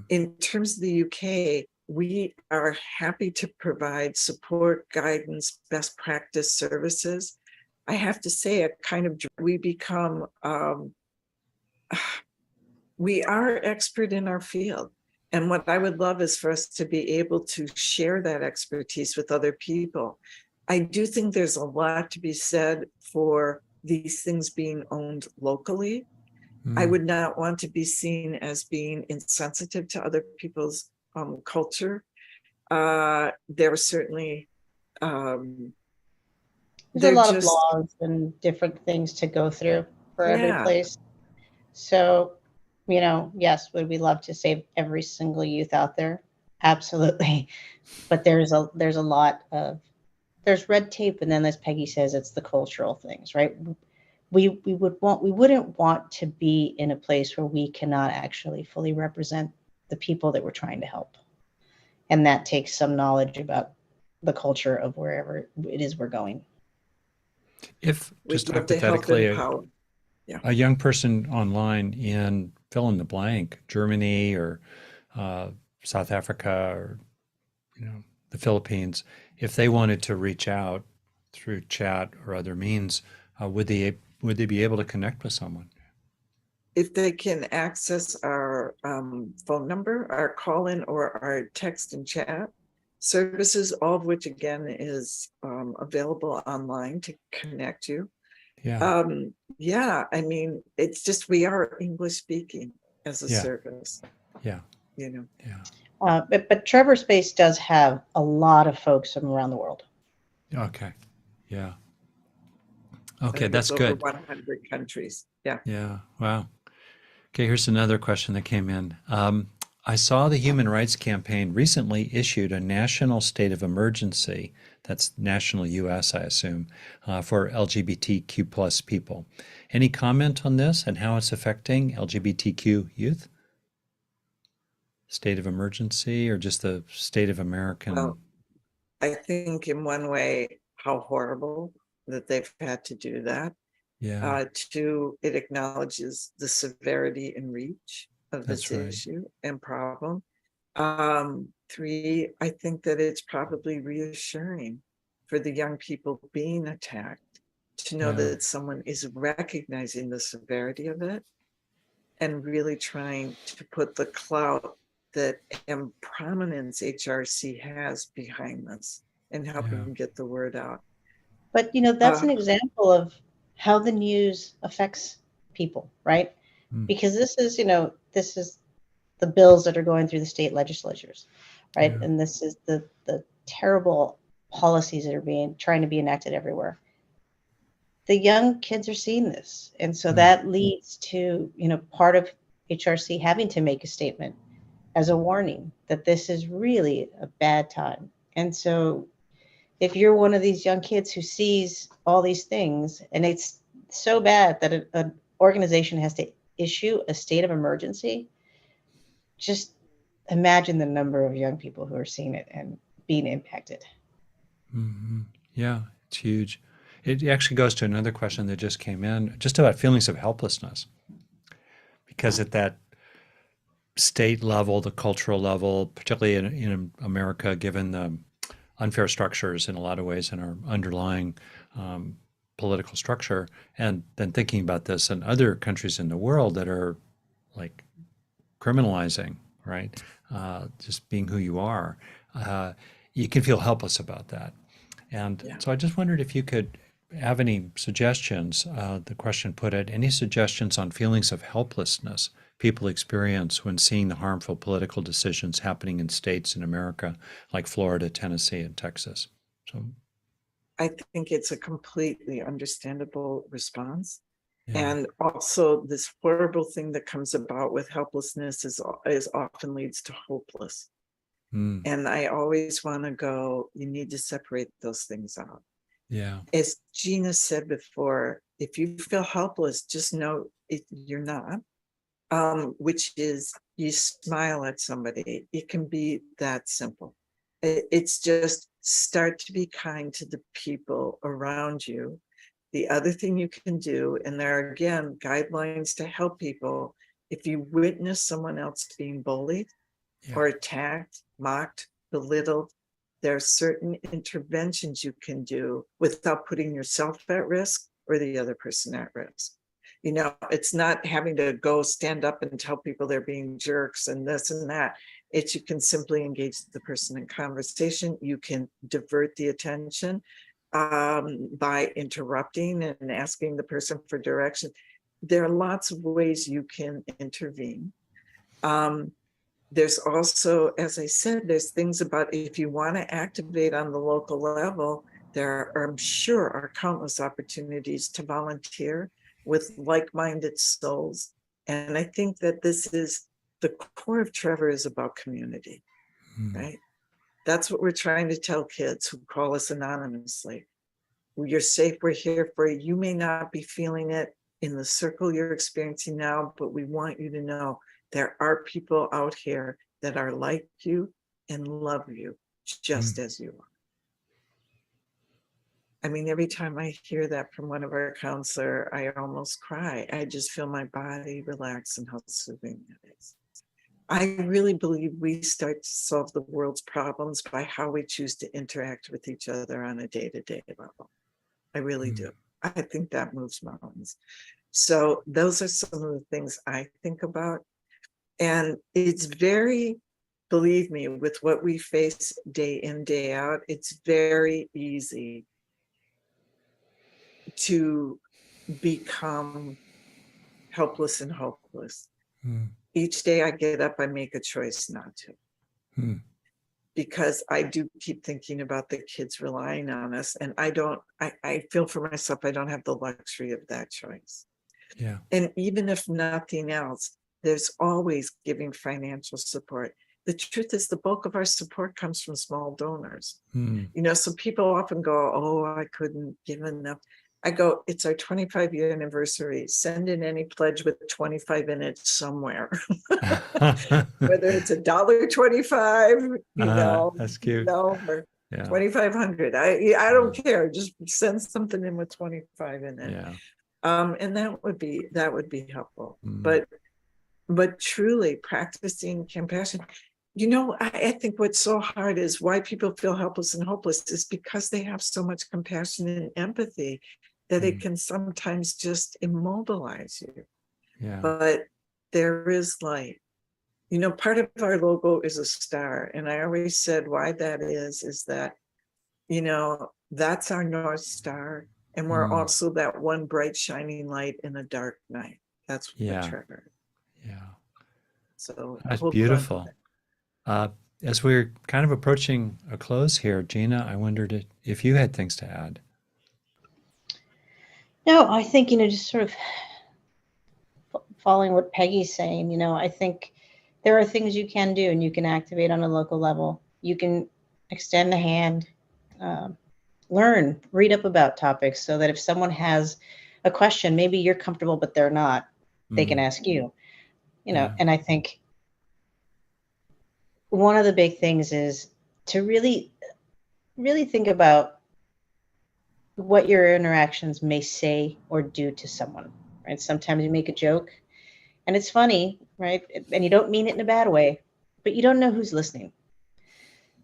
In terms of the UK, we are happy to provide support, guidance, best practice services. I have to say, we become, we are expert in our field. And what I would love is for us to be able to share that expertise with other people. I do think there's a lot to be said for these things being owned locally. I would not want to be seen as being insensitive to other people's culture. There are certainly there's a lot of laws and different things to go through for every place. So, yes, would we love to save every single youth out there? Absolutely. But there's a lot of, there's red tape, and then as Peggy says, it's the cultural things, right? We wouldn't want to be in a place where we cannot actually fully represent the people that we're trying to help. And that takes some knowledge about the culture of wherever it is we're going. If just We'd love to help hypothetically, empower. Yeah. a young person online in fill in the blank, Germany or uh, South Africa or the Philippines, if they wanted to reach out through chat or other means, would they be able to connect with someone? If they can access our phone number, our call-in, or our text and chat services, all of which again is available online to connect you. Yeah, Yeah, I mean, it's just we are English speaking as a yeah, service, yeah, you know. yeah. But Trevor Space does have a lot of folks from around the world. Okay, yeah. I Okay, think it's that's over good. 100 countries. Yeah. Yeah, wow. Okay, here's another question that came in. I saw the Human Rights Campaign recently issued a national state of emergency, that's national US, I assume, for LGBTQ plus people. Any comment on this and how it's affecting LGBTQ youth? State of emergency or just the state of American? Well, I think in one way, how horrible that they've had to do that. Yeah, Two, it acknowledges the severity and reach of that's this right. issue and problem. Three, I think that it's probably reassuring for the young people being attacked to know Yeah, that someone is recognizing the severity of it and really trying to put the clout that and prominence HRC has behind this and helping yeah, get the word out. But that's an example of how the news affects people, right? mm, Because this is the bills that are going through the state legislatures, right? yeah, And this is the terrible policies that are trying to be enacted everywhere. The young kids are seeing this, and so mm, that leads to part of HRC having to make a statement as a warning that this is really a bad time. And so if you're one of these young kids who sees all these things and it's so bad that an organization has to issue a state of emergency, just imagine the number of young people who are seeing it and being impacted. hmm yeah, it's huge. It actually goes to another question that just came in, just about feelings of helplessness. Because at that state level, the cultural level, particularly in America, given the unfair structures in a lot of ways in our underlying um, political structure, and then thinking about this in other countries in the world that are like criminalizing, right? Just being who you are, uh, you can feel helpless about that. And Yeah. so I just wondered if you could have any suggestions. The question put it, any suggestions on feelings of helplessness people experience when seeing the harmful political decisions happening in states in America like Florida, Tennessee, and Texas? So, I think it's a completely understandable response. yeah. And also this horrible thing that comes about with helplessness is often leads to hopeless. Mm, And I always want to go, you need to separate those things out. yeah. As Gina said before, if you feel helpless, just know you're not. Which is you smile at somebody. It can be that simple. It's just start to be kind to the people around you. The other thing you can do, and there are again guidelines to help people, if you witness someone else being bullied Yeah. or attacked, mocked, belittled, there are certain interventions you can do without putting yourself at risk or the other person at risk. It's not having to go stand up and tell people they're being jerks and this and that. It's you can simply engage the person in conversation. You can divert the attention by interrupting and asking the person for direction. There are lots of ways you can intervene. There's also, as I said, there's things about if you want to activate on the local level, there are, I'm sure, are countless opportunities to volunteer with like-minded souls. And I think that this is the core of Trevor is about community, Mm, right? That's what we're trying to tell kids who call us anonymously. You're safe, we're here for you. You may not be feeling it in the circle you're experiencing now, but we want you to know there are people out here that are like you and love you just mm. as you are. I mean, every time I hear that from one of our counselor, I almost cry. I just feel my body relax and how soothing it is. I really believe we start to solve the world's problems by how we choose to interact with each other on a day-to-day level. I really do. I think that moves mountains. So those are some of the things I think about. And it's very, believe me, with what we face day in, day out, it's very easy to become helpless and hopeless. Each day I get up, I make a choice not to. Because I do keep thinking about the kids relying on us. And I feel for myself, I don't have the luxury of that choice. Yeah. And even if nothing else, there's always giving financial support. The truth is the bulk of our support comes from small donors. You know, so people often go, oh, I couldn't give enough. I go, it's our 25-year anniversary. Send in any pledge with 25 in it somewhere. Whether it's $1.25, that's cute. or Yeah. 2,500. I don't care. Just send something in with 25 in it. Yeah. And that would be helpful. But truly practicing compassion. You know, I think what's so hard is why people feel helpless and hopeless is because they have so much compassion and empathy that it can sometimes just immobilize you. Yeah. But there is light. You know, part of our logo is a star. And I always said why that is that, you know, that's our North Star. And we're also that one bright shining light in a dark night. That's what Trevor. Yeah. So That's beautiful. As we're kind of approaching a close here, Gina, I wondered if you had things to add. No, I think, you know, just sort of following what Peggy's saying, you know, I think there are things you can do and you can activate on a local level. You can extend a hand, learn, read up about topics so that if someone has a question, maybe you're comfortable, but they're not, they can ask you, you know, and I think one of the big things is to really, really think about what your interactions may say or do to someone, right? Sometimes you make a joke and it's funny, right? And you don't mean it in a bad way, but you don't know who's listening.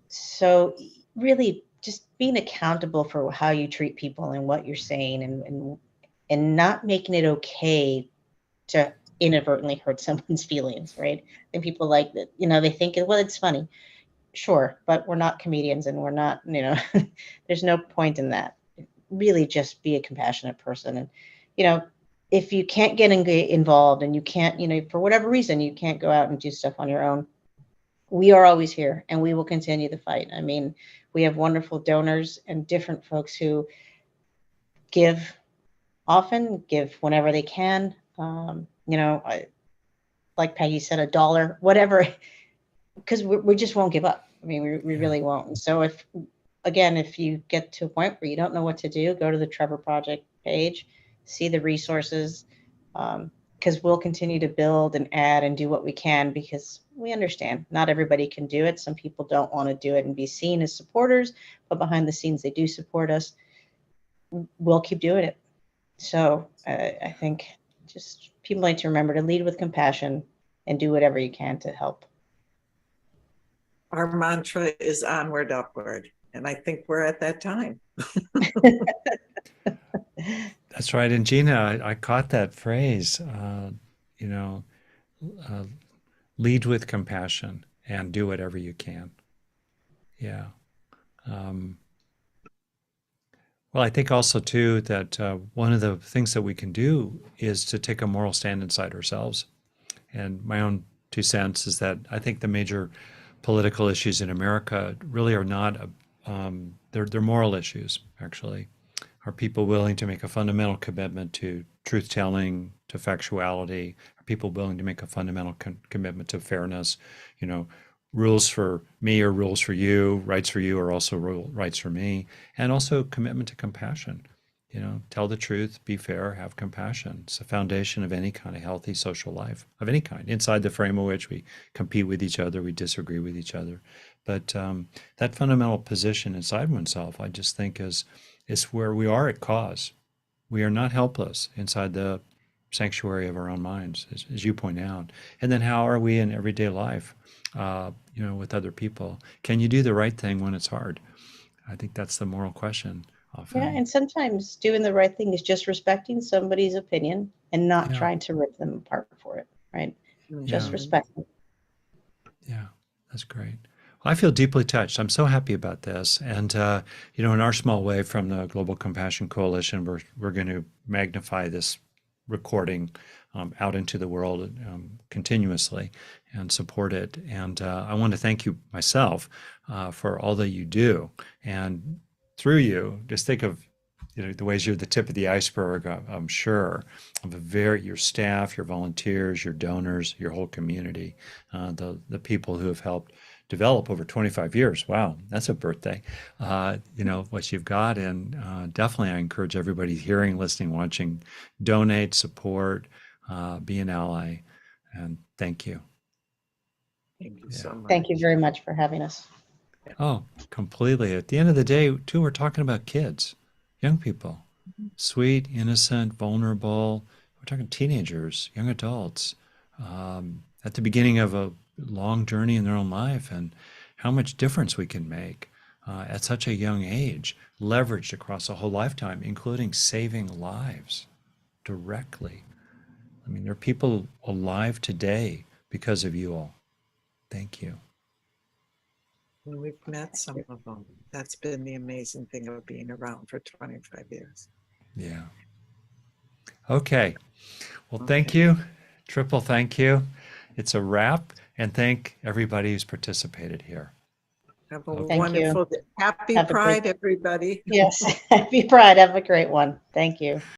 So really just being accountable for how you treat people and what you're saying and not making it okay to inadvertently hurt someone's feelings, right? And people like that, you know, they think, well, it's funny. Sure, but we're not comedians and we're not, you know, there's no point in that. Really just be a compassionate person. And, you know, if you can't get involved and you can't, you know, for whatever reason, you can't go out and do stuff on your own, we are always here and we will continue the fight. I mean, we have wonderful donors and different folks who give often, give whenever they can. You know, like Peggy said, $1, whatever, because we just won't give up. I mean, we really won't. And so if you get to a point where you don't know what to do, go to the Trevor Project page, see the resources, because we'll continue to build and add and do what we can because we understand not everybody can do it. Some people don't want to do it and be seen as supporters, but behind the scenes, they do support us. We'll keep doing it. So I think just people need to remember to lead with compassion and do whatever you can to help. Our mantra is onward, upward. And I think we're at that time. That's right. And Gina, I caught that phrase, you know, lead with compassion and do whatever you can. Yeah. Well, I think also too that one of the things that we can do is to take a moral stand inside ourselves. And my own 2 cents is that I think the major political issues in America really are not, they're moral issues, actually. Are people willing to make a fundamental commitment to truth-telling, to factuality? Are people willing to make a fundamental commitment to fairness? You know, rules for me are rules for you, rights for you are also rights for me, and also commitment to compassion. You know, tell the truth, be fair, have compassion. It's the foundation of any kind of healthy social life, of any kind, inside the frame of which we compete with each other, we disagree with each other. But that fundamental position inside oneself, I just think is is where we are at cause. We are not helpless inside the sanctuary of our own minds, as you point out. And then how are we in everyday life, with other people? Can you do the right thing when it's hard? I think that's the moral question often. Yeah, and sometimes doing the right thing is just respecting somebody's opinion and not Yeah. trying to rip them apart for it, right? Just Yeah. respect them. Yeah, that's great. Well, I feel deeply touched. I'm so happy about this. And, in our small way from the Global Compassion Coalition, we're going to magnify this recording out into the world continuously and support it. And I want to thank you myself for all that you do. And through you, just think of the ways you're the tip of the iceberg, I'm sure, of your staff, your volunteers, your donors, your whole community, the people who have helped develop over 25 years. Wow, that's a birthday. What you've got. And definitely I encourage everybody hearing, listening, watching, donate, support, be an ally. And thank you. Thank you so much. Thank you very much for having us. Oh, completely. At the end of the day, too, we're talking about kids, young people, sweet, innocent, vulnerable. We're talking teenagers, young adults, at the beginning of a long journey in their own life, and how much difference we can make at such a young age, leveraged across a whole lifetime, including saving lives directly. I mean, there are people alive today because of you all. Thank you. And we've met some of them. That's been the amazing thing of being around for 25 years. Yeah. Okay. Well, thank you. Triple thank you. It's a wrap. And thank everybody who's participated here. Have a Thank wonderful day. Happy Have a great- Pride, everybody. Yes, happy Pride. Have a great one. Thank you.